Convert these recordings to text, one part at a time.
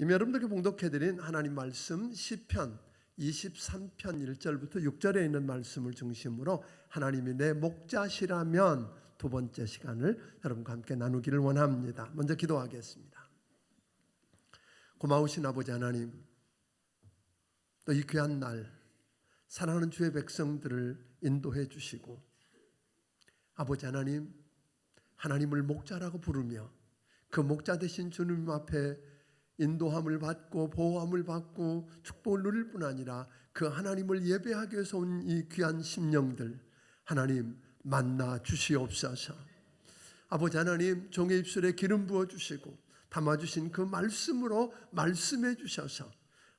이미 여러분들께 봉독해드린 하나님 말씀 시편 23편 1절부터 6절에 있는 말씀을 중심으로 하나님이 내 목자시라면 두 번째 시간을 여러분과 함께 나누기를 원합니다. 먼저 기도하겠습니다. 고마우신 아버지 하나님, 또 이 귀한 날 사랑하는 주의 백성들을 인도해 주시고, 아버지 하나님, 하나님을 목자라고 부르며 그 목자 되신 주님 앞에 인도함을 받고 보호함을 받고 축복을 누릴 뿐 아니라 그 하나님을 예배하기 위해서 온 이 귀한 심령들, 하나님 만나 주시옵소서. 아버지 하나님, 종의 입술에 기름 부어 주시고 담아주신 그 말씀으로 말씀해 주셔서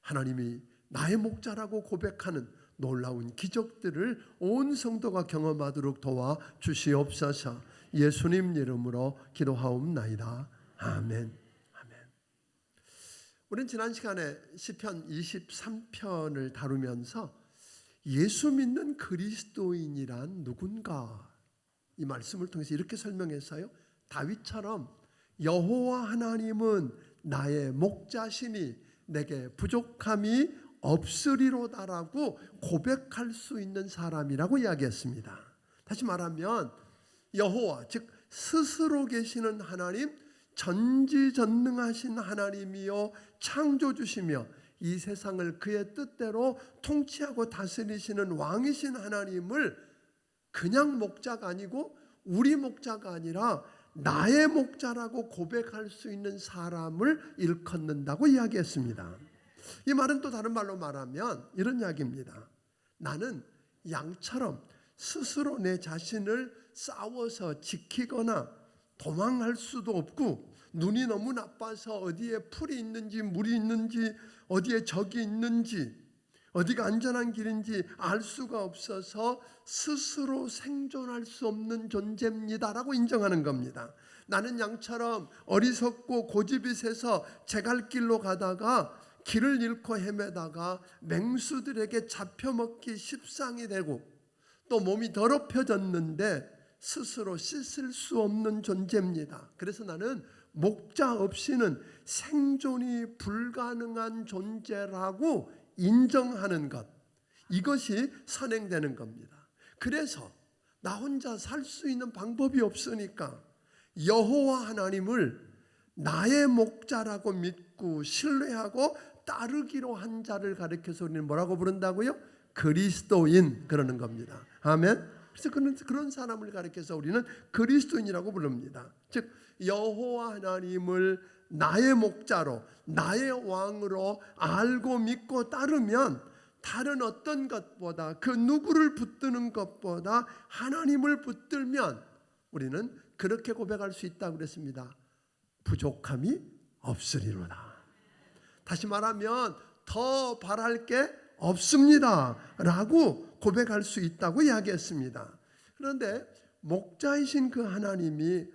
하나님이 나의 목자라고 고백하는 놀라운 기적들을 온 성도가 경험하도록 도와 주시옵소서. 예수님 이름으로 기도하옵나이다. 아멘. 우리는 지난 시간에 시편 23편을 다루면서 예수 믿는 그리스도인이란 누군가, 이 말씀을 통해서 이렇게 설명했어요. 다윗처럼 여호와 하나님은 나의 목자시니 내게 부족함이 없으리로다라고 고백할 수 있는 사람이라고 이야기했습니다. 다시 말하면 여호와, 즉 스스로 계시는 하나님, 전지전능하신 하나님이요 창조주시며 이 세상을 그의 뜻대로 통치하고 다스리시는 왕이신 하나님을 그냥 목자가 아니고 우리 목자가 아니라 나의 목자라고 고백할 수 있는 사람을 일컫는다고 이야기했습니다. 이 말은 또 다른 말로 말하면 이런 이야기입니다. 나는 양처럼 스스로 내 자신을 싸워서 지키거나 도망할 수도 없고, 눈이 너무 나빠서 어디에 풀이 있는지 물이 있는지 어디에 적이 있는지 어디가 안전한 길인지 알 수가 없어서 스스로 생존할 수 없는 존재입니다라고 인정하는 겁니다. 나는 양처럼 어리석고 고집이 세서 제 갈 길로 가다가 길을 잃고 헤매다가 맹수들에게 잡혀먹기 십상이 되고 또 몸이 더럽혀졌는데 스스로 씻을 수 없는 존재입니다. 그래서 나는 목자 없이는 생존이 불가능한 존재라고 인정하는 것, 이것이 선행되는 겁니다. 그래서 나 혼자 살 수 있는 방법이 없으니까 여호와 하나님을 나의 목자라고 믿고 신뢰하고 따르기로 한 자를 가리켜서 우리는 뭐라고 부른다고요? 그리스도인, 그러는 겁니다. 아멘. 그래서 그런 사람을 가리켜서 우리는 그리스도인이라고 부릅니다. 즉 여호와 하나님을 나의 목자로, 나의 왕으로 알고 믿고 따르면 다른 어떤 것보다, 그 누구를 붙드는 것보다 하나님을 붙들면 우리는 그렇게 고백할 수 있다고 그랬습니다. 부족함이 없으리로다. 다시 말하면 더 바랄 게 없습니다 라고 고백할 수 있다고 이야기했습니다. 그런데 목자이신 그 하나님이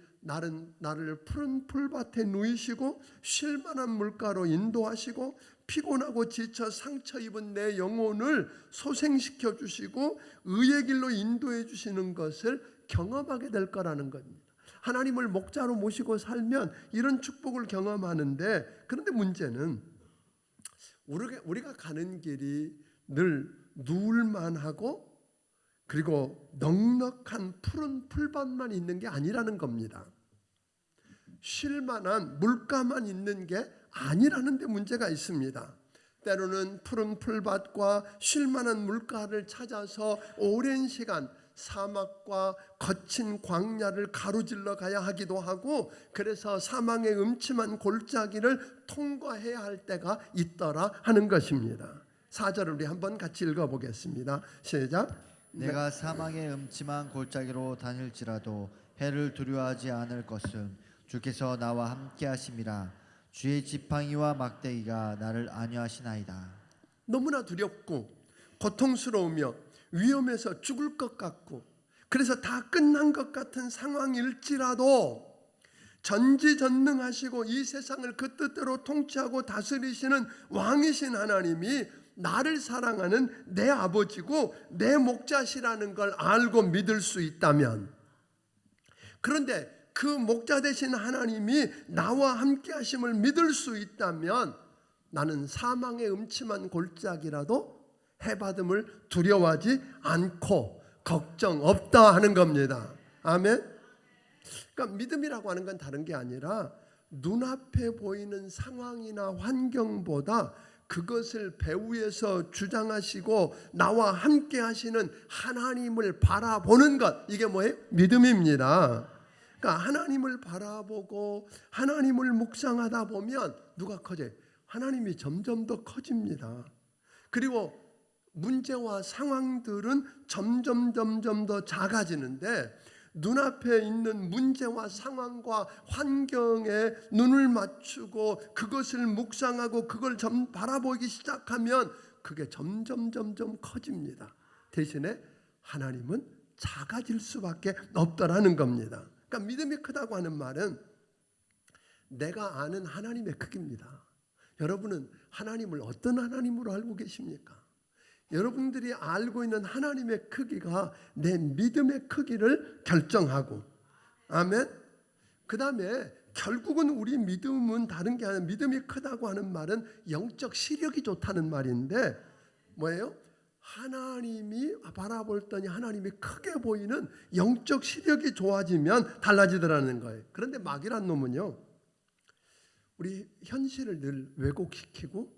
나를 푸른 풀밭에 누이시고 쉴만한 물가로 인도하시고 피곤하고 지쳐 상처 입은 내 영혼을 소생시켜 주시고 의의 길로 인도해 주시는 것을 경험하게 될 거라는 겁니다. 하나님을 목자로 모시고 살면 이런 축복을 경험하는데, 그런데 문제는 우리가 가는 길이 늘 누울만하고 그리고 넉넉한 푸른 풀밭만 있는 게 아니라는 겁니다. 쉴만한 물가만 있는 게 아니라는 데 문제가 있습니다. 때로는 푸른 풀밭과 쉴만한 물가를 찾아서 오랜 시간 사막과 거친 광야를 가로질러 가야 하기도 하고, 그래서 사망의 음침한 골짜기를 통과해야 할 때가 있더라 하는 것입니다. 4절을 우리 한번 같이 읽어보겠습니다. 시작. 내가 사망의 음침한 골짜기로 다닐지라도 해를 두려워하지 않을 것은 주께서 나와 함께 하심이라. 주의 지팡이와 막대기가 나를 안위하시나이다. 너무나 두렵고 고통스러우며 위험해서 죽을 것 같고 그래서 다 끝난 것 같은 상황일지라도 전지전능하시고 이 세상을 그 뜻대로 통치하고 다스리시는 왕이신 하나님이 나를 사랑하는 내 아버지고 내 목자시라는 걸 알고 믿을 수 있다면, 그런데 그 목자 되신 하나님이 나와 함께 하심을 믿을 수 있다면 나는 사망의 음침한 골짜기라도 해받음을 두려워하지 않고 걱정 없다 하는 겁니다. 아멘. 그러니까 믿음이라고 하는 건 다른 게 아니라 눈앞에 보이는 상황이나 환경보다 그것을 배후에서 주장하시고 나와 함께 하시는 하나님을 바라보는 것, 이게 뭐예요? 믿음입니다. 그러니까 하나님을 바라보고 하나님을 묵상하다 보면 누가 커져요? 하나님이 점점 더 커집니다. 그리고 문제와 상황들은 점점 더 작아지는데 눈앞에 있는 문제와 상황과 환경에 눈을 맞추고 그것을 묵상하고 그걸 바라보기 시작하면 그게 점점 커집니다. 대신에 하나님은 작아질 수밖에 없다라는 겁니다. 그러니까 믿음이 크다고 하는 말은 내가 아는 하나님의 크기입니다. 여러분은 하나님을 어떤 하나님으로 알고 계십니까? 여러분들이 알고 있는 하나님의 크기가 내 믿음의 크기를 결정하고, 아멘. 그 다음에 결국은 우리 믿음은 다른 게 아니라 믿음이 크다고 하는 말은 영적 시력이 좋다는 말인데 뭐예요? 하나님이 바라볼 때니 하나님이 크게 보이는 영적 시력이 좋아지면 달라지더라는 거예요. 그런데 마귀란 놈은요, 우리 현실을 늘 왜곡시키고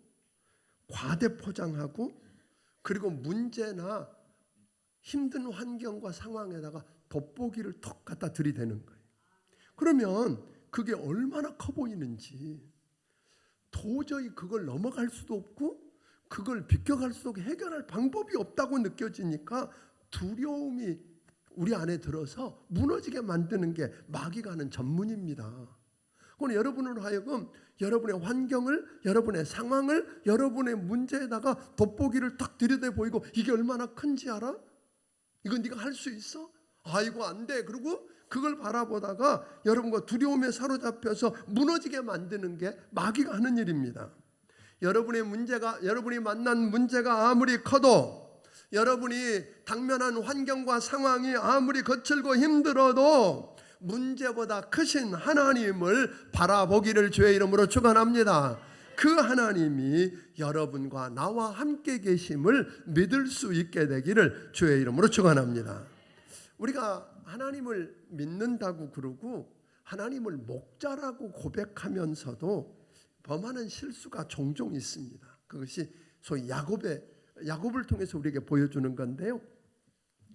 과대 포장하고 그리고 문제나 힘든 환경과 상황에다가 돋보기를 톡 갖다 들이대는 거예요. 그러면 그게 얼마나 커 보이는지 도저히 그걸 넘어갈 수도 없고 그걸 비껴갈 수도 없고 해결할 방법이 없다고 느껴지니까 두려움이 우리 안에 들어서 무너지게 만드는 게 마귀가 하는 전문입니다. 그건 여러분으로 하여금 여러분의 환경을, 여러분의 상황을, 여러분의 문제에다가 돋보기를 딱 들이대 보이고 이게 얼마나 큰지 알아? 이건 네가 할 수 있어? 아이고 안 돼. 그리고 그걸 바라보다가 여러분과 두려움에 사로잡혀서 무너지게 만드는 게 마귀가 하는 일입니다. 여러분의 문제가, 여러분이 만난 문제가 아무리 커도, 여러분이 당면한 환경과 상황이 아무리 거칠고 힘들어도 문제보다 크신 하나님을 바라보기를 주의 이름으로 축원합니다. 그 하나님이 여러분과 나와 함께 계심을 믿을 수 있게 되기를 주의 이름으로 축원합니다. 우리가 하나님을 믿는다고 그러고 하나님을 목자라고 고백하면서도 범하는 실수가 종종 있습니다. 그것이 소위 야곱을 통해서 우리에게 보여주는 건데요.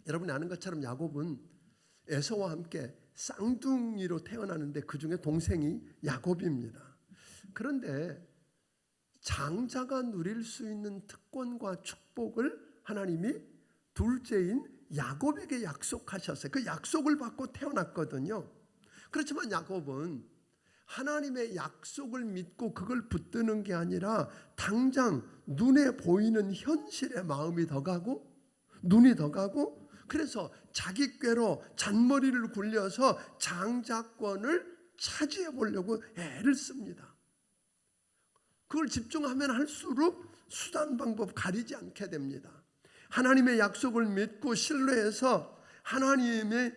여러분이 아는 것처럼 야곱은 에서와 함께 쌍둥이로 태어나는데 그 중에 동생이 야곱입니다. 그런데 장자가 누릴 수 있는 특권과 축복을 하나님이 둘째인 야곱에게 약속하셨어요. 그 약속을 받고 태어났거든요. 그렇지만 야곱은 하나님의 약속을 믿고 그걸 붙드는 게 아니라 당장 눈에 보이는 현실에 마음이 더 가고 눈이 더 가고 그래서 자기 꾀로 잔머리를 굴려서 장자권을 차지해 보려고 애를 씁니다. 그걸 집중하면 할수록 수단 방법 가리지 않게 됩니다. 하나님의 약속을 믿고 신뢰해서 하나님의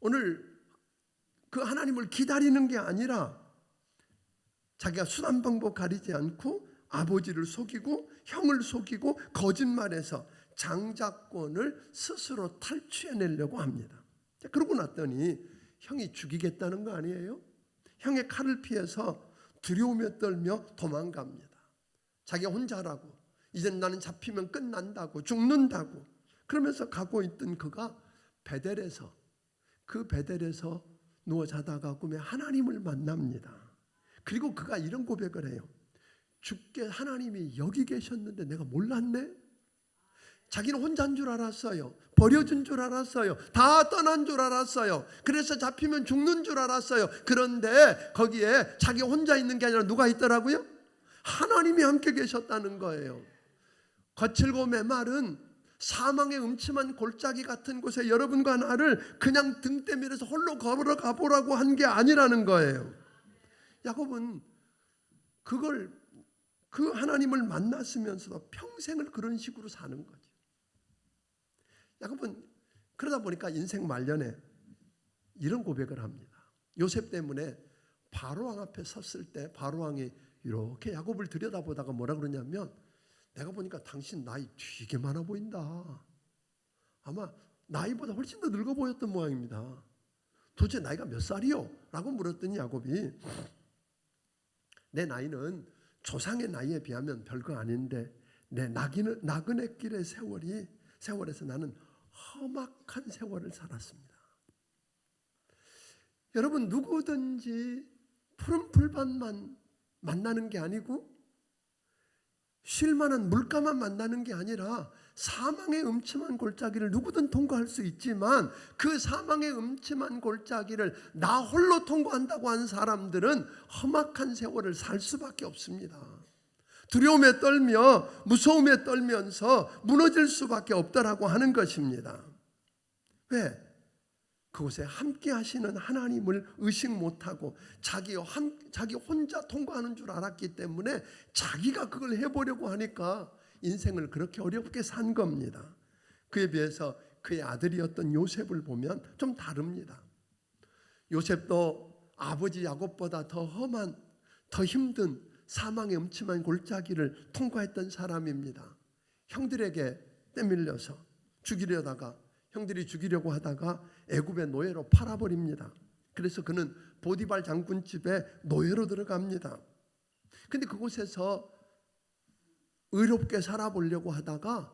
오늘 그 하나님을 기다리는 게 아니라 자기가 수단 방법 가리지 않고 아버지를 속이고 형을 속이고 거짓말해서 장자권을 스스로 탈취해내려고 합니다. 그러고 났더니 형이 죽이겠다는 거 아니에요? 형의 칼을 피해서 두려움에 떨며 도망갑니다. 자기가 혼자라고 이젠 나는 잡히면 끝난다고 죽는다고 그러면서 가고 있던 그가 베델에서 누워 자다가 꿈에 하나님을 만납니다. 그리고 그가 이런 고백을 해요. 주께 하나님이 여기 계셨는데 내가 몰랐네. 자기는 혼자인 줄 알았어요. 버려진 줄 알았어요. 다 떠난 줄 알았어요. 그래서 잡히면 죽는 줄 알았어요. 그런데 거기에 자기 혼자 있는 게 아니라 누가 있더라고요? 하나님이 함께 계셨다는 거예요. 거칠고 메마른 사망의 음침한 골짜기 같은 곳에 여러분과 나를 그냥 등 때밀어서 홀로 걸어 가보라고 한 게 아니라는 거예요. 야곱은 그 하나님을 만났으면서도 평생을 그런 식으로 사는 거죠. 야곱은 그러다 보니까 인생 말년에 이런 고백을 합니다. 요셉 때문에 바로왕 앞에 섰을 때 바로왕이 이렇게 야곱을 들여다보다가 뭐라 그러냐면, 내가 보니까 당신 나이 되게 많아 보인다. 아마 나이보다 훨씬 더 늙어 보였던 모양입니다. 도대체 나이가 몇 살이요? 라고 물었더니 야곱이, 내 나이는 조상의 나이에 비하면 별거 아닌데 내 나그네 길의 세월에서 나는 험악한 세월을 살았습니다. 여러분, 누구든지 푸른 풀밭만 만나는 게 아니고 쉴만한 물가만 만나는 게 아니라 사망의 음침한 골짜기를 누구든 통과할 수 있지만, 그 사망의 음침한 골짜기를 나 홀로 통과한다고 하는 사람들은 험악한 세월을 살 수밖에 없습니다. 두려움에 떨며 무서움에 떨면서 무너질 수밖에 없다라고 하는 것입니다. 왜? 그곳에 함께 하시는 하나님을 의식 못하고 자기 혼자 통과하는 줄 알았기 때문에 자기가 그걸 해보려고 하니까 인생을 그렇게 어렵게 산 겁니다. 그에 비해서 그의 아들이었던 요셉을 보면 좀 다릅니다. 요셉도 아버지 야곱보다 더 험한, 더 힘든 사망의 음침한 골짜기를 통과했던 사람입니다. 형들에게 떼밀려서 형들이 죽이려고 하다가 애굽의 노예로 팔아버립니다. 그래서 그는 보디발 장군 집에 노예로 들어갑니다. 근데 그곳에서 의롭게 살아보려고 하다가,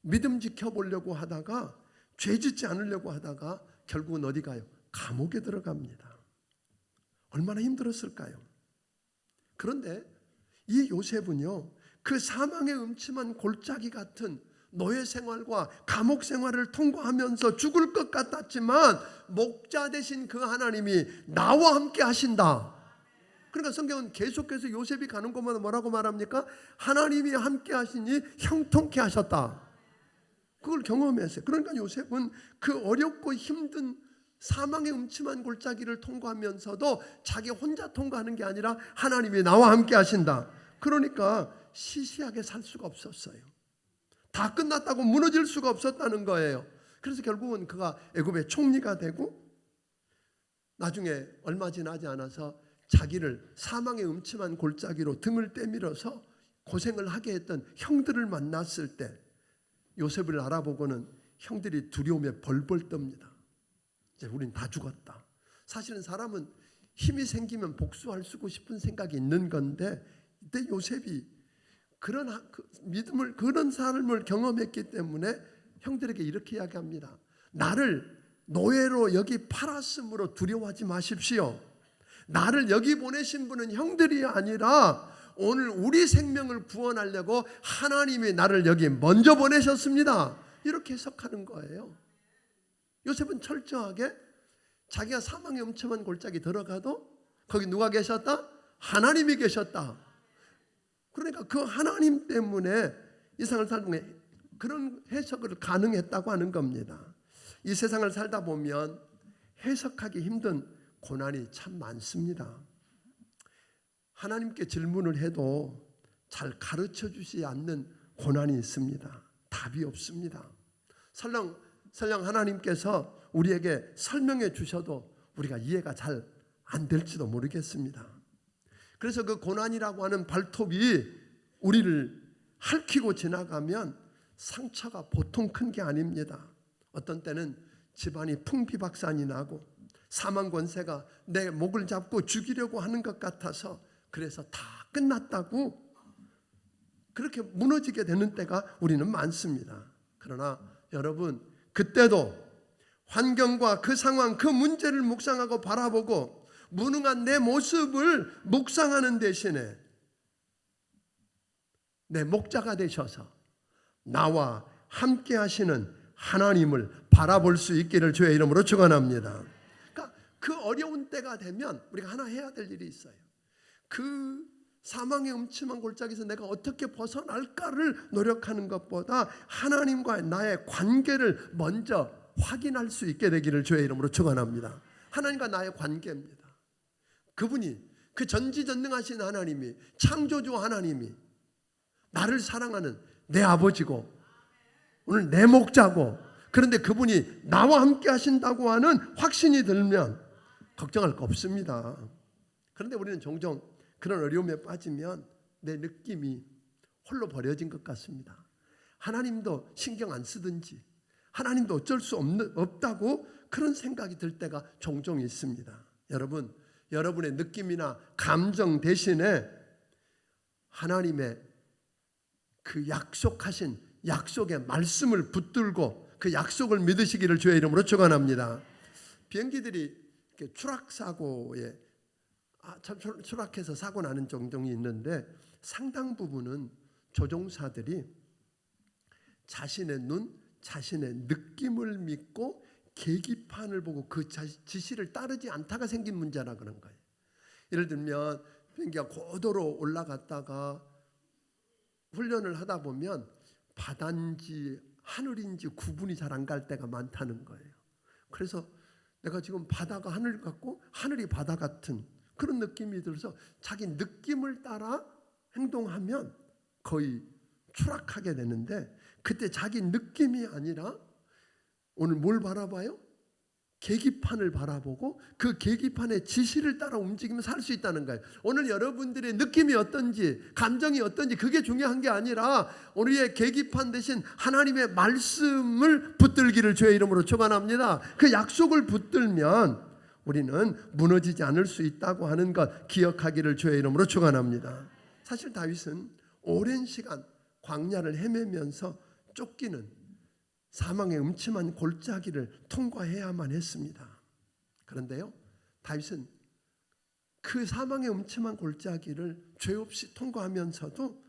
믿음 지켜보려고 하다가, 죄 짓지 않으려고 하다가 결국은 어디 가요? 감옥에 들어갑니다. 얼마나 힘들었을까요? 그런데 이 요셉은요, 그 사망의 음침한 골짜기 같은 노예 생활과 감옥 생활을 통과하면서 죽을 것 같았지만 목자 되신 그 하나님이 나와 함께 하신다. 그러니까 성경은 계속해서 요셉이 가는 곳마다 뭐라고 말합니까? 하나님이 함께 하시니 형통케 하셨다. 그걸 경험했어요. 그러니까 요셉은 그 어렵고 힘든 사망의 음침한 골짜기를 통과하면서도 자기 혼자 통과하는 게 아니라 하나님이 나와 함께 하신다. 그러니까 시시하게 살 수가 없었어요. 다 끝났다고 무너질 수가 없었다는 거예요. 그래서 결국은 그가 애굽의 총리가 되고, 나중에 얼마 지나지 않아서 자기를 사망의 음침한 골짜기로 등을 떼밀어서 고생을 하게 했던 형들을 만났을 때 요셉을 알아보고는 형들이 두려움에 벌벌 떱니다. 이제 우린 다 죽었다. 사실은 사람은 힘이 생기면 복수할 수 싶은 생각이 있는 건데, 이때 요셉이 그런 믿음을, 그런 삶을 경험했기 때문에 형들에게 이렇게 이야기합니다. 나를 노예로 여기 팔았으므로 두려워하지 마십시오. 나를 여기 보내신 분은 형들이 아니라 오늘 우리 생명을 구원하려고 하나님이 나를 여기 먼저 보내셨습니다. 이렇게 해석하는 거예요. 요셉은 철저하게 자기가 사망의 음침한 골짜기 들어가도 거기 누가 계셨다? 하나님이 계셨다. 그러니까 그 하나님 때문에 이 세상을 살면 그런 해석을 가능했다고 하는 겁니다. 이 세상을 살다 보면 해석하기 힘든 고난이 참 많습니다. 하나님께 질문을 해도 잘 가르쳐 주지 않는 고난이 있습니다. 답이 없습니다. 설령 하나님께서 우리에게 설명해 주셔도 우리가 이해가 잘 안 될지도 모르겠습니다. 그래서 그 고난이라고 하는 발톱이 우리를 핥히고 지나가면 상처가 보통 큰 게 아닙니다. 어떤 때는 집안이 풍비박산이 나고 사망 권세가 내 목을 잡고 죽이려고 하는 것 같아서 그래서 다 끝났다고 그렇게 무너지게 되는 때가 우리는 많습니다. 그러나 여러분, 그때도 환경과 그 상황, 그 문제를 묵상하고 바라보고 무능한 내 모습을 묵상하는 대신에 내 목자가 되셔서 나와 함께 하시는 하나님을 바라볼 수 있기를 주의 이름으로 축원합니다. 그러니까 그 어려운 때가 되면 우리가 하나 해야 될 일이 있어요. 그 사망의 음침한 골짜기에서 내가 어떻게 벗어날까를 노력하는 것보다 하나님과 나의 관계를 먼저 확인할 수 있게 되기를 주의 이름으로 축원합니다. 하나님과 나의 관계입니다. 그분이, 그 전지전능하신 하나님이, 창조주 하나님이 나를 사랑하는 내 아버지고 오늘 내 목자고, 그런데 그분이 나와 함께 하신다고 하는 확신이 들면 걱정할 거 없습니다. 그런데 우리는 종종 그런 어려움에 빠지면 내 느낌이 홀로 버려진 것 같습니다. 하나님도 신경 안 쓰든지 하나님도 어쩔 수 없다고 그런 생각이 들 때가 종종 있습니다. 여러분, 여러분의 느낌이나 감정 대신에 하나님의 그 약속하신 약속의 말씀을 붙들고 그 약속을 믿으시기를 주의 이름으로 축원합니다. 비행기들이 이렇게 추락해서 사고 나는 종종이 있는데 상당 부분은 조종사들이 자신의 눈, 자신의 느낌을 믿고 계기판을 보고 그 지시를 따르지 않다가 생긴 문제라 그런 거예요. 예를 들면 비행기가 고도로 올라갔다가 훈련을 하다 보면 바다인지 하늘인지 구분이 잘 안 갈 때가 많다는 거예요. 그래서 내가 지금 바다가 하늘 같고 하늘이 바다 같은 그런 느낌이 들어서 자기 느낌을 따라 행동하면 거의 추락하게 되는데, 그때 자기 느낌이 아니라 오늘 뭘 바라봐요? 계기판을 바라보고 그 계기판의 지시를 따라 움직이면 살 수 있다는 거예요. 오늘 여러분들의 느낌이 어떤지, 감정이 어떤지 그게 중요한 게 아니라 우리의 계기판 대신 하나님의 말씀을 붙들기를 주의 이름으로 축원합니다. 그 약속을 붙들면 우리는 무너지지 않을 수 있다고 하는 것 기억하기를 주의 이름으로 축원합니다. 사실 다윗은 오랜 시간 광야를 헤매면서 쫓기는 사망의 음침한 골짜기를 통과해야만 했습니다. 그런데요, 다윗은 그 사망의 음침한 골짜기를 죄 없이 통과하면서도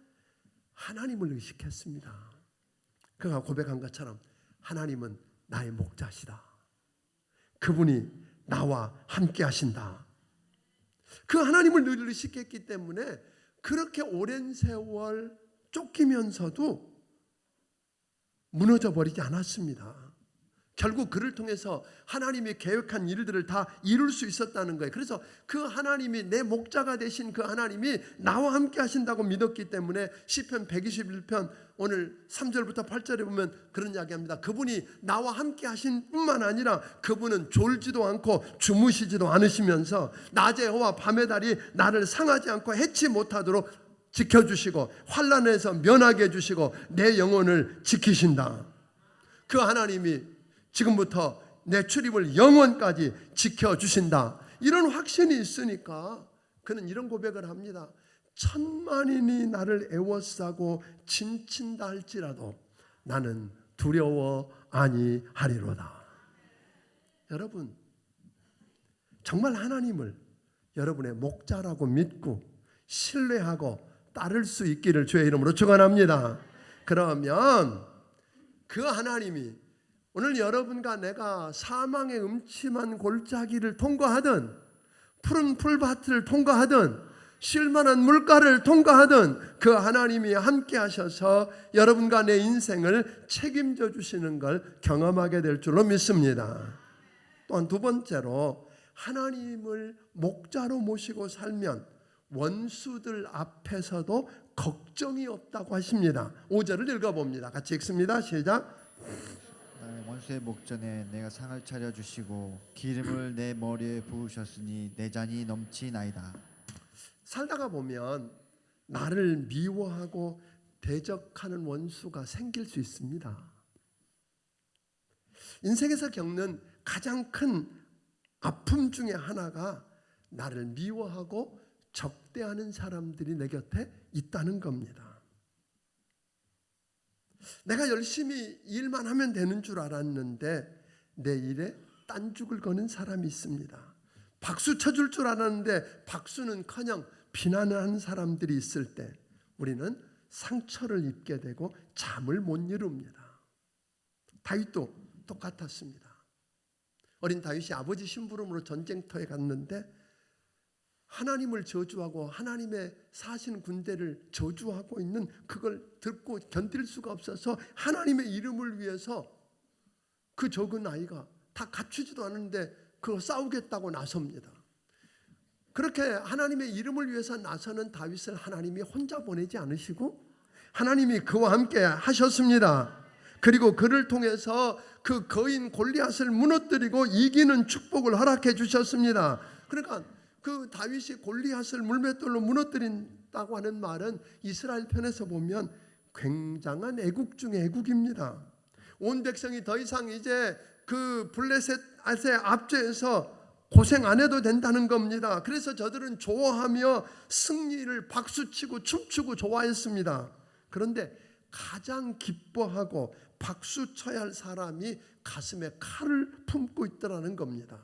하나님을 의식했습니다. 그가 고백한 것처럼 하나님은 나의 목자시다. 그분이 나와 함께 하신다. 그 하나님을 늘 의식했기 때문에 그렇게 오랜 세월 쫓기면서도 무너져 버리지 않았습니다. 결국 그를 통해서 하나님이 계획한 일들을 다 이룰 수 있었다는 거예요. 그래서 그 하나님이 내 목자가 되신 그 하나님이 나와 함께 하신다고 믿었기 때문에 시편 121편 오늘 3절부터 8절에 보면 그런 이야기합니다. 그분이 나와 함께 하신 뿐만 아니라 그분은 졸지도 않고 주무시지도 않으시면서 낮의 해와 밤의 달이 나를 상하지 않고 해치 못하도록 지켜주시고 환난에서 면하게 해주시고 내 영혼을 지키신다. 그 하나님이 지금부터 내 출입을 영원까지 지켜주신다. 이런 확신이 있으니까 그는 이런 고백을 합니다. 천만인이 나를 애워싸고 진친다 할지라도 나는 두려워 아니하리로다. 여러분, 정말 하나님을 여러분의 목자라고 믿고 신뢰하고 따를 수 있기를 주의 이름으로 축원합니다. 그러면 그 하나님이 오늘 여러분과 내가 사망의 음침한 골짜기를 통과하든 푸른 풀밭을 통과하든 쉴만한 물가를 통과하든 그 하나님이 함께 하셔서 여러분과 내 인생을 책임져 주시는 걸 경험하게 될 줄로 믿습니다. 또한 두 번째로 하나님을 목자로 모시고 살면 원수들 앞에서도 걱정이 없다고 하십니다. 5절을 읽어봅니다. 같이 읽습니다. 시작. 나의 원수의 목전에 내가 상을 차려주시고 기름을 내 머리에 부으셨으니 내 잔이 넘치나이다. 살다가 보면 나를 미워하고 대적하는 원수가 생길 수 있습니다. 인생에서 겪는 가장 큰 아픔 중에 하나가 나를 미워하고 적대하는 사람들이 내 곁에 있다는 겁니다. 내가 열심히 일만 하면 되는 줄 알았는데 내 일에 딴죽을 거는 사람이 있습니다. 박수 쳐줄 줄 알았는데 박수는커녕 비난하는 사람들이 있을 때 우리는 상처를 입게 되고 잠을 못 이룹니다. 다윗도 똑같았습니다. 어린 다윗이 아버지 심부름으로 전쟁터에 갔는데 하나님을 저주하고 하나님의 사신 군대를 저주하고 있는 그걸 듣고 견딜 수가 없어서 하나님의 이름을 위해서 그 적은 아이가 다 갖추지도 않은데 그거 싸우겠다고 나섭니다. 그렇게 하나님의 이름을 위해서 나서는 다윗을 하나님이 혼자 보내지 않으시고 하나님이 그와 함께 하셨습니다. 그리고 그를 통해서 그 거인 골리앗을 무너뜨리고 이기는 축복을 허락해 주셨습니다. 그러니까 그 다윗이 골리앗을 물맷돌로 무너뜨린다고 하는 말은 이스라엘 편에서 보면 굉장한 애국 중의 애국입니다. 온 백성이 더 이상 이제 그 블레셋의 압제에서 고생 안 해도 된다는 겁니다. 그래서 저들은 좋아하며 승리를 박수치고 춤추고 좋아했습니다. 그런데 가장 기뻐하고 박수 쳐야 할 사람이 가슴에 칼을 품고 있더라는 겁니다.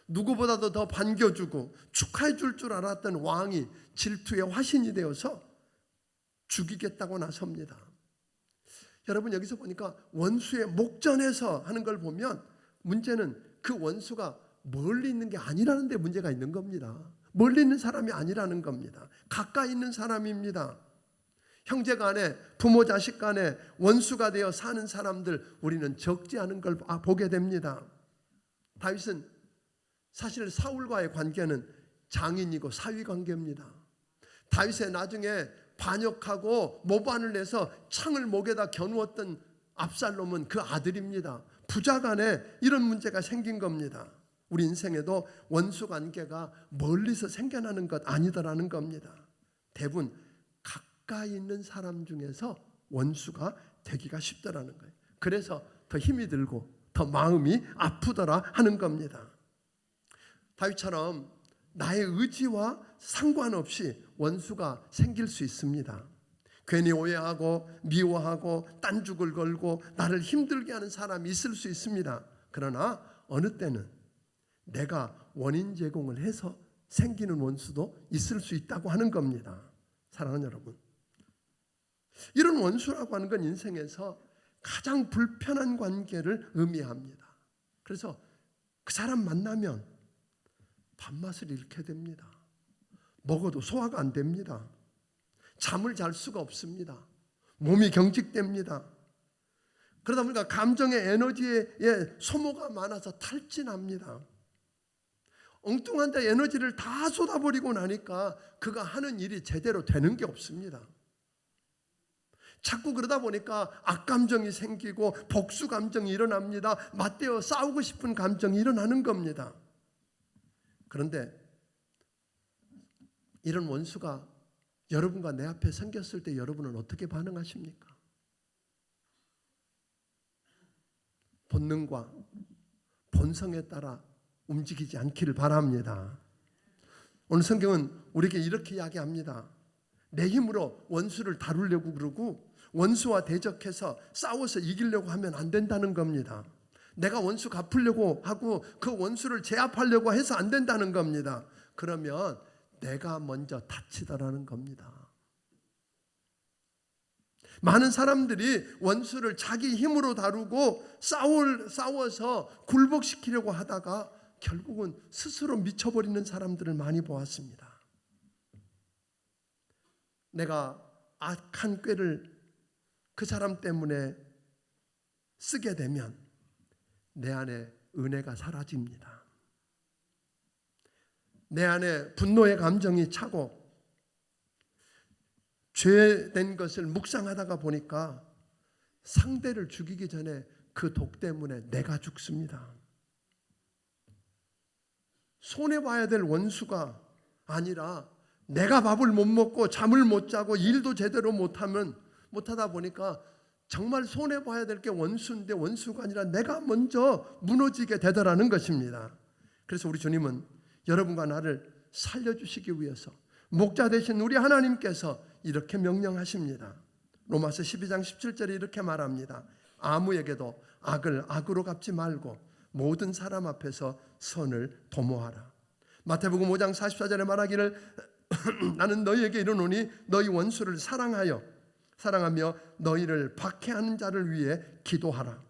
누구보다도 더 반겨주고 축하해 줄 알았던 왕이 질투의 화신이 되어서 죽이겠다고 나섭니다. 여러분, 여기서 보니까 원수의 목전에서 하는 걸 보면 문제는 그 원수가 멀리 있는 게 아니라는 데 문제가 있는 겁니다. 멀리 있는 사람이 아니라는 겁니다. 가까이 있는 사람입니다. 형제 간에, 부모 자식 간에 원수가 되어 사는 사람들, 우리는 적지 않은 걸 보게 됩니다. 다윗은 사실 사울과의 관계는 장인이고 사위 관계입니다. 다윗의 나중에 반역하고 모반을 내서 창을 목에다 겨누었던 압살롬은 그 아들입니다. 부자 간에 이런 문제가 생긴 겁니다. 우리 인생에도 원수 관계가 멀리서 생겨나는 것 아니더라는 겁니다. 대부분 가까이 있는 사람 중에서 원수가 되기가 쉽더라는 거예요. 그래서 더 힘이 들고 더 마음이 아프더라 하는 겁니다. 다윗처럼 나의 의지와 상관없이 원수가 생길 수 있습니다. 괜히 오해하고 미워하고 딴죽을 걸고 나를 힘들게 하는 사람이 있을 수 있습니다. 그러나 어느 때는 내가 원인 제공을 해서 생기는 원수도 있을 수 있다고 하는 겁니다. 사랑하는 여러분, 이런 원수라고 하는 건 인생에서 가장 불편한 관계를 의미합니다. 그래서 그 사람 만나면 밥맛을 잃게 됩니다. 먹어도 소화가 안 됩니다. 잠을 잘 수가 없습니다. 몸이 경직됩니다. 그러다 보니까 감정의 에너지에 소모가 많아서 탈진합니다. 엉뚱한 데 에너지를 다 쏟아버리고 나니까 그가 하는 일이 제대로 되는 게 없습니다. 자꾸 그러다 보니까 악감정이 생기고 복수 감정이 일어납니다. 맞대어 싸우고 싶은 감정이 일어나는 겁니다. 그런데 이런 원수가 여러분과 내 앞에 생겼을 때 여러분은 어떻게 반응하십니까? 본능과 본성에 따라 움직이지 않기를 바랍니다. 오늘 성경은 우리에게 이렇게 이야기합니다. 내 힘으로 원수를 다루려고 그러고 원수와 대적해서 싸워서 이기려고 하면 안 된다는 겁니다. 내가 원수 갚으려고 하고 그 원수를 제압하려고 해서 안 된다는 겁니다. 그러면 내가 먼저 다치더라는 겁니다. 많은 사람들이 원수를 자기 힘으로 다루고 싸워서 굴복시키려고 하다가 결국은 스스로 미쳐버리는 사람들을 많이 보았습니다. 내가 악한 꾀를 그 사람 때문에 쓰게 되면 내 안에 은혜가 사라집니다. 내 안에 분노의 감정이 차고 죄된 것을 묵상하다가 보니까 상대를 죽이기 전에 그 독 때문에 내가 죽습니다. 손해봐야 될 원수가 아니라 내가 밥을 못 먹고 잠을 못 자고 일도 제대로 못하다 보니까 정말 손해봐야 될 게 원수인데 원수가 아니라 내가 먼저 무너지게 되더라는 것입니다. 그래서 우리 주님은 여러분과 나를 살려주시기 위해서 목자 되신 우리 하나님께서 이렇게 명령하십니다. 로마서 12장 17절에 이렇게 말합니다. 아무에게도 악을 악으로 갚지 말고 모든 사람 앞에서 선을 도모하라. 마태복음 5장 44절에 말하기를 나는 너희에게 이르노니 너희 원수를 사랑하며 너희를 박해하는 자를 위해 기도하라.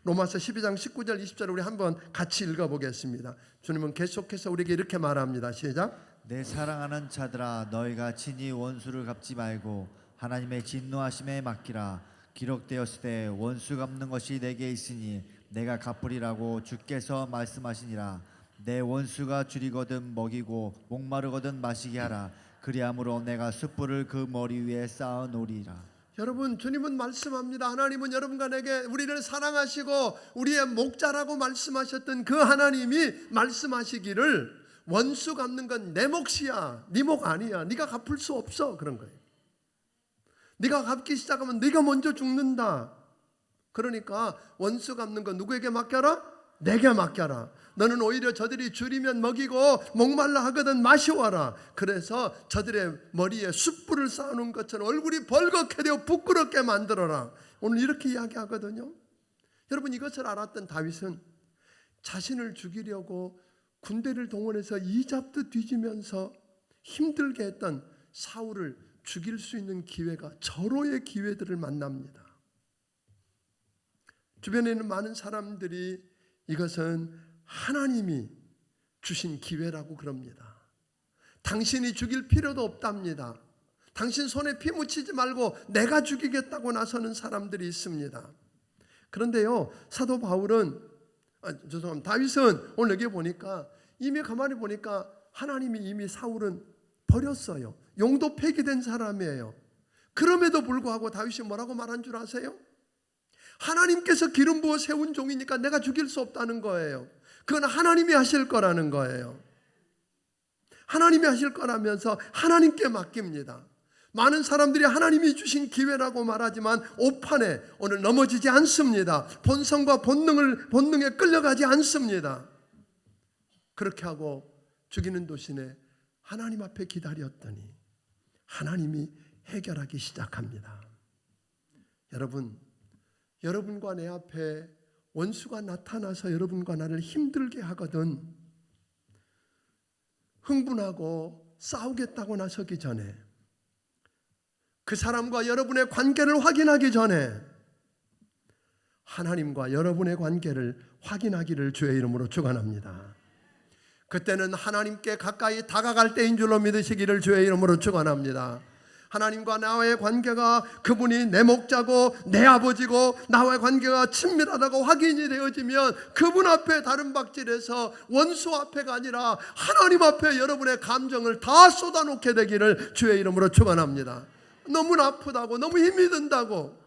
로마서 12장 19절 20절 우리 한번 같이 읽어보겠습니다. 주님은 계속해서 우리에게 이렇게 말합니다. 시작. 내 사랑하는 자들아 너희가 친히 원수를 갚지 말고 하나님의 진노하심에 맡기라. 기록되었을 때 원수 갚는 것이 내게 있으니 내가 갚으리라고 주께서 말씀하시니라. 내 원수가 줄이거든 먹이고 목마르거든 마시게 하라. 그리함으로 내가 숯불을 그 머리 위에 쌓아 놓으리라. 여러분, 주님은 말씀합니다. 하나님은 여러분과 내게 우리를 사랑하시고 우리의 목자라고 말씀하셨던 그 하나님이 말씀하시기를 원수 갚는 건 내 몫이야. 네 몫 아니야. 네가 갚을 수 없어. 그런 거예요. 네가 갚기 시작하면 네가 먼저 죽는다. 그러니까 원수 갚는 건 누구에게 맡겨라? 내게 맡겨라. 너는 오히려 저들이 줄이면 먹이고 목말라 하거든 마셔와라. 그래서 저들의 머리에 숯불을 쌓아놓은 것처럼 얼굴이 벌겋게 되어 부끄럽게 만들어라. 오늘 이렇게 이야기하거든요. 여러분, 이것을 알았던 다윗은 자신을 죽이려고 군대를 동원해서 이잡듯 뒤지면서 힘들게 했던 사울을 죽일 수 있는 기회가 절호의 기회들을 만납니다. 주변에 있는 많은 사람들이 이것은 하나님이 주신 기회라고 그럽니다. 당신이 죽일 필요도 없답니다. 당신 손에 피 묻히지 말고 내가 죽이겠다고 나서는 사람들이 있습니다. 그런데요, 사도 다윗은 오늘 여기 보니까 이미 가만히 보니까 하나님이 이미 사울은 버렸어요. 용도 폐기된 사람이에요. 그럼에도 불구하고 다윗이 뭐라고 말한 줄 아세요? 하나님께서 기름 부어 세운 종이니까 내가 죽일 수 없다는 거예요. 그건 하나님이 하실 거라는 거예요. 하나님이 하실 거라면서 하나님께 맡깁니다. 많은 사람들이 하나님이 주신 기회라고 말하지만 오판에 오늘 넘어지지 않습니다. 본성과 본능에 끌려가지 않습니다. 그렇게 하고 죽이는 도신에 하나님 앞에 기다렸더니 하나님이 해결하기 시작합니다. 여러분, 여러분과 내 앞에 원수가 나타나서 여러분과 나를 힘들게 하거든 흥분하고 싸우겠다고 나서기 전에, 그 사람과 여러분의 관계를 확인하기 전에 하나님과 여러분의 관계를 확인하기를 주의 이름으로 축원합니다. 그때는 하나님께 가까이 다가갈 때인 줄로 믿으시기를 주의 이름으로 축원합니다. 하나님과 나와의 관계가 그분이 내 목자고 내 아버지고 나와의 관계가 친밀하다고 확인이 되어지면 그분 앞에 다른 박질해서 원수 앞에가 아니라 하나님 앞에 여러분의 감정을 다 쏟아놓게 되기를 주의 이름으로 축원합니다. 너무 아프다고, 너무 힘이 든다고,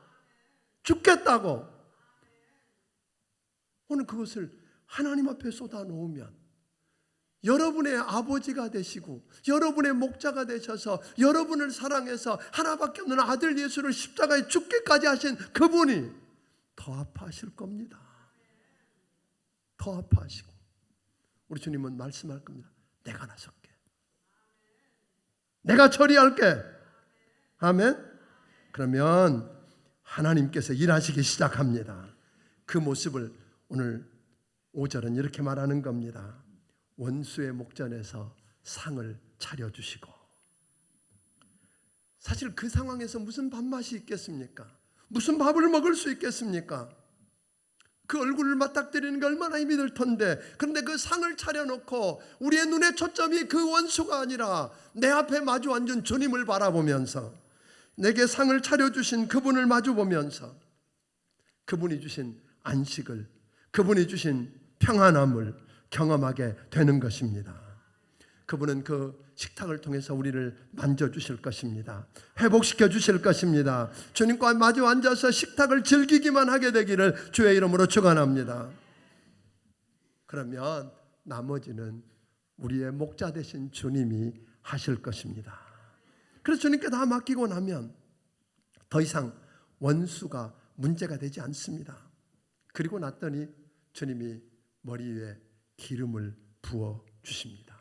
죽겠다고, 오늘 그것을 하나님 앞에 쏟아놓으면 여러분의 아버지가 되시고 여러분의 목자가 되셔서 여러분을 사랑해서 하나밖에 없는 아들 예수를 십자가에 죽기까지 하신 그분이 더 아파하실 겁니다. 더 아파하시고 우리 주님은 말씀할 겁니다. 내가 나설게, 내가 처리할게. 아멘. 그러면 하나님께서 일하시기 시작합니다. 그 모습을 오늘 5절은 이렇게 말하는 겁니다. 원수의 목전에서 상을 차려주시고. 사실 그 상황에서 무슨 밥맛이 있겠습니까? 무슨 밥을 먹을 수 있겠습니까? 그 얼굴을 맞닥뜨리는 게 얼마나 힘이 들 텐데, 그런데 그 상을 차려놓고 우리의 눈의 초점이 그 원수가 아니라 내 앞에 마주 앉은 주님을 바라보면서, 내게 상을 차려주신 그분을 마주보면서 그분이 주신 안식을, 그분이 주신 평안함을 경험하게 되는 것입니다. 그분은 그 식탁을 통해서 우리를 만져주실 것입니다. 회복시켜 주실 것입니다. 주님과 마주 앉아서 식탁을 즐기기만 하게 되기를 주의 이름으로 축원합니다. 그러면 나머지는 우리의 목자 되신 주님이 하실 것입니다. 그래서 주님께 다 맡기고 나면 더 이상 원수가 문제가 되지 않습니다. 그리고 났더니 주님이 머리 위에 기름을 부어 주십니다.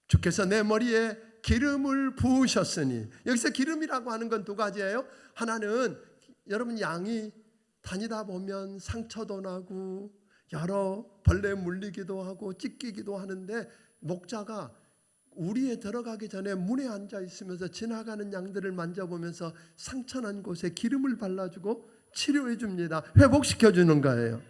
주께서 내 머리에 기름을 부으셨으니, 여기서 기름이라고 하는 건 두 가지예요. 하나는 여러분 양이 다니다 보면 상처도 나고 여러 벌레 물리기도 하고 찢기기도 하는데, 목자가 우리에 들어가기 전에 문에 앉아 있으면서 지나가는 양들을 만져보면서 상처난 곳에 기름을 발라주고 치료해 줍니다. 회복시켜 주는 거예요.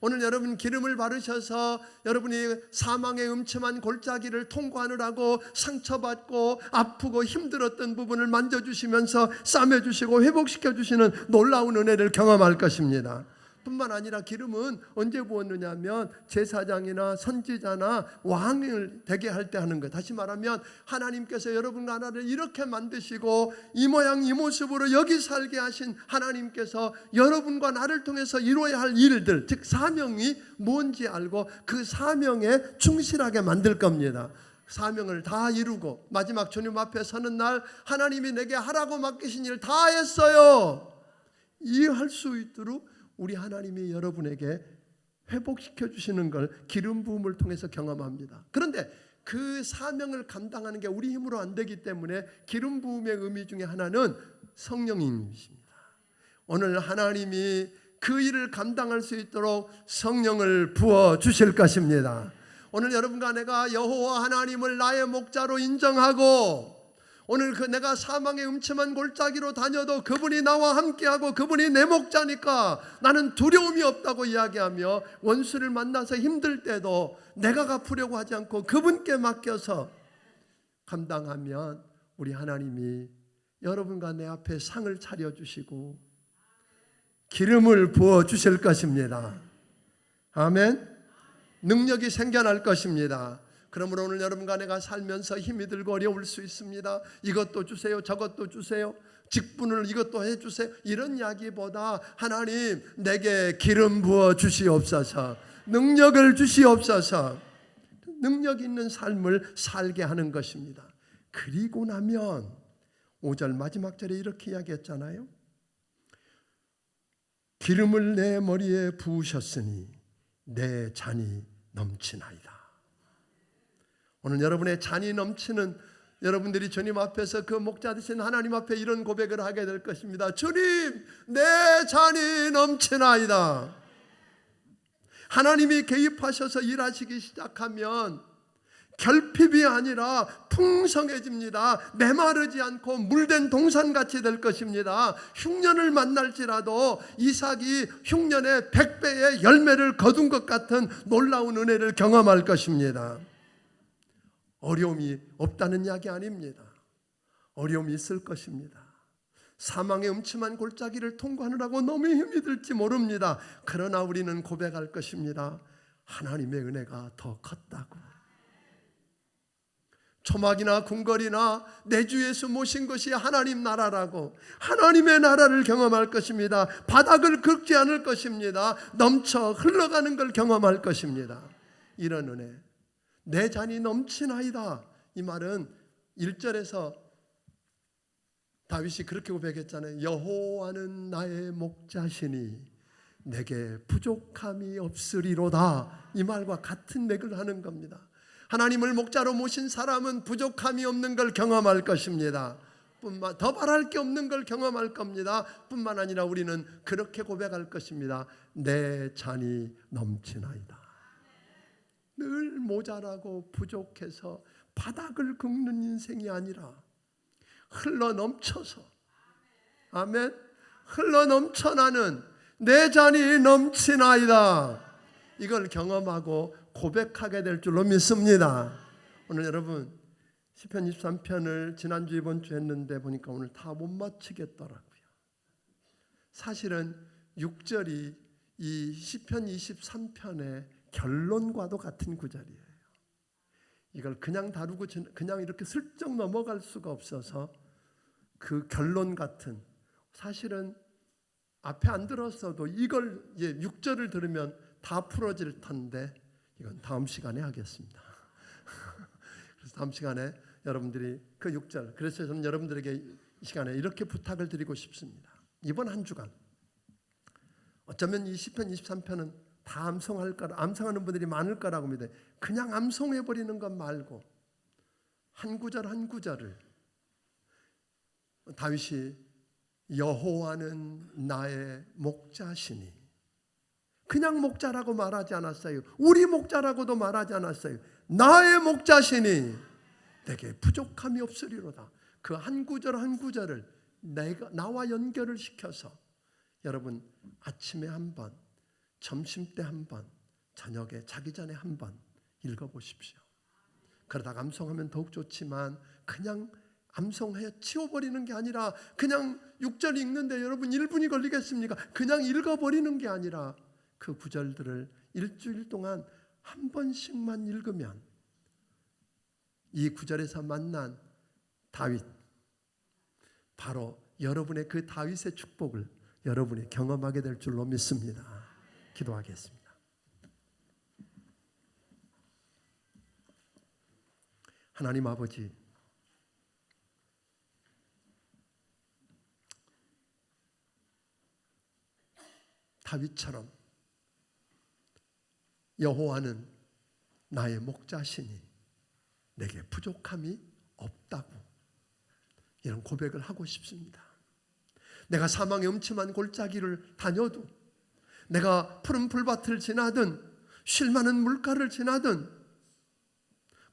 오늘 여러분 기름을 바르셔서 여러분이 사망의 음침한 골짜기를 통과하느라고 상처받고 아프고 힘들었던 부분을 만져주시면서 싸매주시고 회복시켜주시는 놀라운 은혜를 경험할 것입니다. 뿐만 아니라 기름은 언제 부었느냐 하면 제사장이나 선지자나 왕을 되게 할 때 하는 거예요. 다시 말하면 하나님께서 여러분과 나를 이렇게 만드시고 이 모양 이 모습으로 여기 살게 하신 하나님께서 여러분과 나를 통해서 이루어야 할 일들, 즉 사명이 뭔지 알고 그 사명에 충실하게 만들 겁니다. 사명을 다 이루고 마지막 주님 앞에 서는 날 하나님이 내게 하라고 맡기신 일 다 했어요. 이해할 수 있도록 우리 하나님이 여러분에게 회복시켜 주시는 걸 기름 부음을 통해서 경험합니다. 그런데 그 사명을 감당하는 게 우리 힘으로 안 되기 때문에 기름 부음의 의미 중에 하나는 성령님이십니다. 오늘 하나님이 그 일을 감당할 수 있도록 성령을 부어 주실 것입니다. 오늘 여러분과 내가 여호와 하나님을 나의 목자로 인정하고 오늘 내가 사망의 음침한 골짜기로 다녀도 그분이 나와 함께하고 그분이 내 목자니까 나는 두려움이 없다고 이야기하며 원수를 만나서 힘들 때도 내가 갚으려고 하지 않고 그분께 맡겨서 감당하면 우리 하나님이 여러분과 내 앞에 상을 차려주시고 기름을 부어주실 것입니다. 아멘. 능력이 생겨날 것입니다. 그러므로 오늘 여러분과 내가 살면서 힘이 들고 어려울 수 있습니다. 이것도 주세요, 저것도 주세요, 직분을 이것도 해주세요, 이런 이야기보다 하나님 내게 기름 부어 주시옵소서, 능력을 주시옵소서, 능력 있는 삶을 살게 하는 것입니다. 그리고 나면 5절 마지막 절에 이렇게 이야기했잖아요. 기름을 내 머리에 부으셨으니 내 잔이 넘치나이다. 오늘 여러분의 잔이 넘치는 여러분들이 주님 앞에서 그 목자 되신 하나님 앞에 이런 고백을 하게 될 것입니다. 주님, 내 잔이 넘치나이다. 하나님이 개입하셔서 일하시기 시작하면 결핍이 아니라 풍성해집니다. 메마르지 않고 물된 동산같이 될 것입니다. 흉년을 만날지라도 이삭이 흉년의 100배의 열매를 거둔 것 같은 놀라운 은혜를 경험할 것입니다. 어려움이 없다는 이야기 아닙니다. 어려움이 있을 것입니다. 사망의 음침한 골짜기를 통과하느라고 너무 힘이 들지 모릅니다. 그러나 우리는 고백할 것입니다. 하나님의 은혜가 더 컸다고. 초막이나 궁궐이나 내 주 예수 모신 것이 하나님 나라라고 하나님의 나라를 경험할 것입니다. 바닥을 긁지 않을 것입니다. 넘쳐 흘러가는 걸 경험할 것입니다. 이런 은혜, 내 잔이 넘치나이다. 이 말은 1절에서 다윗이 그렇게 고백했잖아요. 여호와는 나의 목자시니 내게 부족함이 없으리로다. 이 말과 같은 맥을 하는 겁니다. 하나님을 목자로 모신 사람은 부족함이 없는 걸 경험할 것입니다. 더 바랄 게 없는 걸 경험할 겁니다. 뿐만 아니라 우리는 그렇게 고백할 것입니다. 내 잔이 넘치나이다. 늘 모자라고 부족해서 바닥을 긁는 인생이 아니라 흘러 넘쳐서, 아멘, 흘러 넘쳐나는 내 잔이 넘치나이다. 이걸 경험하고 고백하게 될 줄로 믿습니다. 오늘 여러분 시편 23편을 지난주 이번 주 했는데 보니까 오늘 다 못 맞히겠더라고요. 사실은 6절이 이 시편 23편의 결론과도 같은 구절이에요. 이걸 그냥 다루고 그냥 이렇게 슬쩍 넘어갈 수가 없어서 그 결론 같은, 사실은 앞에 안 들었어도 이걸 6절을 들으면 다 풀어질 텐데 이건 다음 시간에 하겠습니다. 그래서 다음 시간에 여러분들이 그 6절, 그래서 저는 여러분들에게 이 시간에 이렇게 부탁을 드리고 싶습니다. 이번 한 주간 어쩌면 이 시편 23편은 다 암송하는 분들이 많을 거라고 믿어요. 그냥 암송해버리는 것 말고 한 구절 한 구절을 다윗이 여호와는 나의 목자시니, 그냥 목자라고 말하지 않았어요. 우리 목자라고도 말하지 않았어요. 나의 목자시니 내게 부족함이 없으리로다. 그 한 구절 한 구절을 나와 연결을 시켜서 여러분 아침에 한 번, 점심때 한 번, 저녁에 자기 전에 한 번 읽어보십시오. 그러다가 암송하면 더욱 좋지만 그냥 암송해 치워버리는 게 아니라 그냥 6절 읽는데 여러분 1분이 걸리겠습니까? 그냥 읽어버리는 게 아니라 그 구절들을 일주일 동안 한 번씩만 읽으면 이 구절에서 만난 다윗, 바로 여러분의 그 다윗의 축복을 여러분이 경험하게 될 줄로 믿습니다. 기도하겠습니다. 하나님 아버지, 다윗처럼 여호와는 나의 목자시니 내게 부족함이 없다고 이런 고백을 하고 싶습니다. 내가 사망의 음침한 골짜기를 다녀도, 내가 푸른 풀밭을 지나든 쉴 많은 물가를 지나든,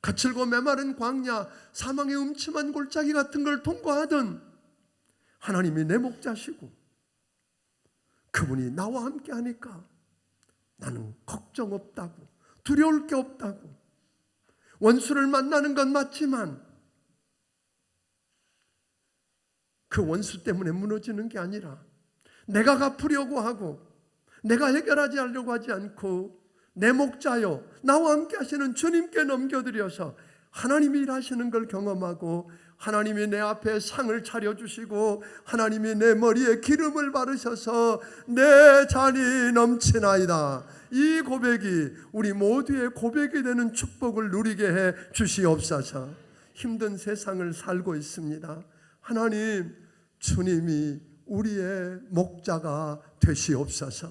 거칠고 메마른 광야, 사망의 음침한 골짜기 같은 걸 통과하든 하나님이 내 목자시고 그분이 나와 함께 하니까 나는 걱정 없다고, 두려울 게 없다고. 원수를 만나는 건 맞지만 그 원수 때문에 무너지는 게 아니라 내가 갚으려고 하고 내가 해결하지 않으려고 하지 않고 내 목자요 나와 함께 하시는 주님께 넘겨드려서 하나님이 일하시는 걸 경험하고 하나님이 내 앞에 상을 차려주시고 하나님이 내 머리에 기름을 바르셔서 내 잔이 넘치나이다. 이 고백이 우리 모두의 고백이 되는 축복을 누리게 해 주시옵소서. 힘든 세상을 살고 있습니다. 하나님, 주님이 우리의 목자가 되시옵소서.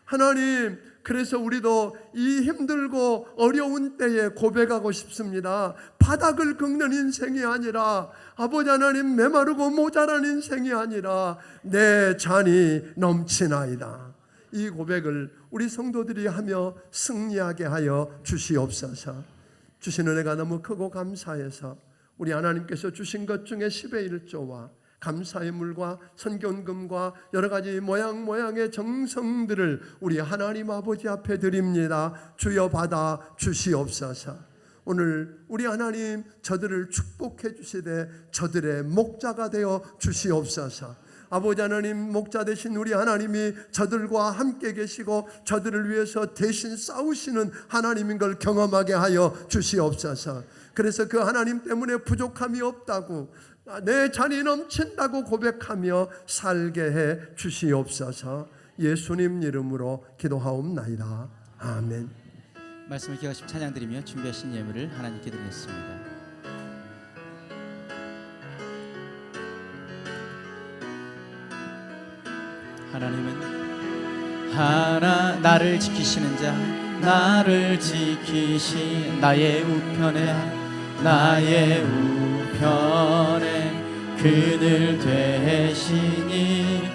하나님, 그래서 우리도 이 힘들고 어려운 때에 고백하고 싶습니다. 바닥을 긁는 인생이 아니라, 아버지 하나님, 메마르고 모자란 인생이 아니라 내 잔이 넘치나이다. 이 고백을 우리 성도들이 하며 승리하게 하여 주시옵소서. 주신 은혜가 너무 크고 감사해서 우리 하나님께서 주신 것 중에 10의 1조와 감사의 물과 선견금과 여러 가지 모양의 정성들을 우리 하나님 아버지 앞에 드립니다. 주여 받아 주시옵소서. 오늘 우리 하나님 저들을 축복해 주시되 저들의 목자가 되어 주시옵소서. 아버지 하나님, 목자 되신 우리 하나님이 저들과 함께 계시고 저들을 위해서 대신 싸우시는 하나님인 걸 경험하게 하여 주시옵소서. 그래서 그 하나님 때문에 부족함이 없다고, 내 잔이 넘친다고 고백하며 살게 해 주시옵소서. 예수님 이름으로 기도하옵나이다. 아멘. 말씀을 기억하시고 찬양드리며 준비하신 예물을 하나님께 드리겠습니다. 하나님은 나를 지키시는 자, 나를 지키신 나의 우편에 그늘 되시니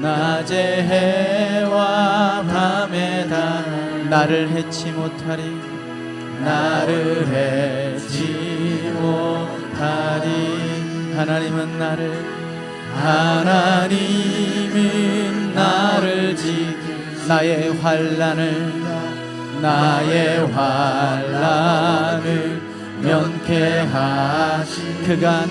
낮에 해와 밤에 다 나를 해치 못하리 하나님은 나를 지키 나의 환난을 면케하신 그가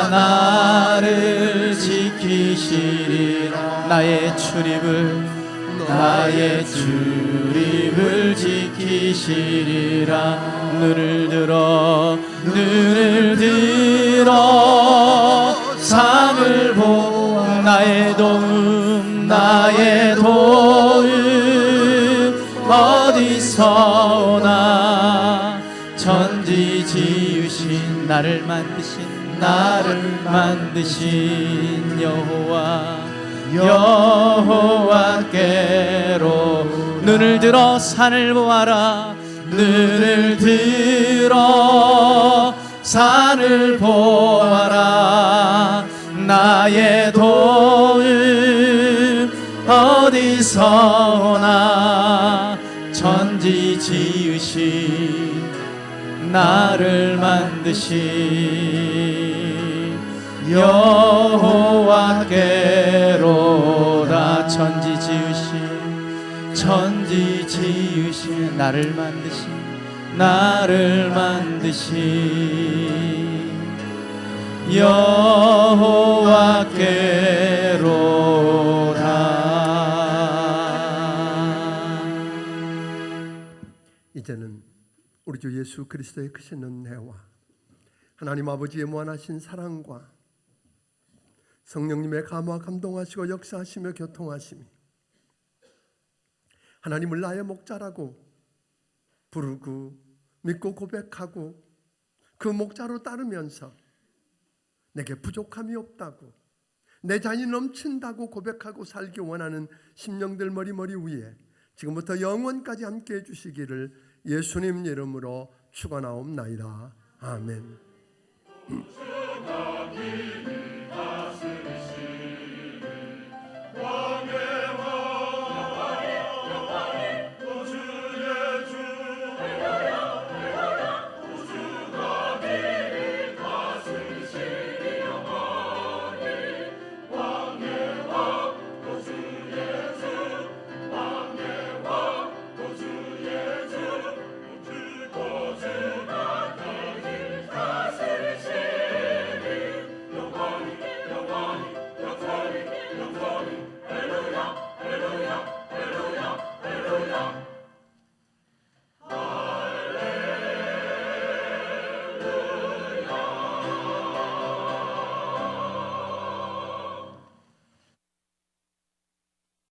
나를 지키시리라. 나의 출입을 지키시리라. 눈을 들어 상을 보아 나의 도움 어디서 오나. 천지 지으신 나를 만드신 여호와께로 눈을 들어 산을 보아라. 눈을 들어 산을 보아라. 나의 도움 어디서 오나. 천지 지으신 나를 만드신 여호와께로다. 천지 지으신 나를 만드신 여호와께로다. 이제는 우리 주 예수 그리스도의 크신 은혜와 하나님 아버지의 무한하신 사랑과 성령님의 감화 감동하시고 역사하시며 교통하심이 하나님을 나의 목자라고 부르고 믿고 고백하고 그 목자로 따르면서 내게 부족함이 없다고 내 자신이 넘친다고 고백하고 살기 원하는 심령들 머리머리 위에 지금부터 영원까지 함께 해주시기를 예수님 이름으로 축원하옵나이다. 아멘.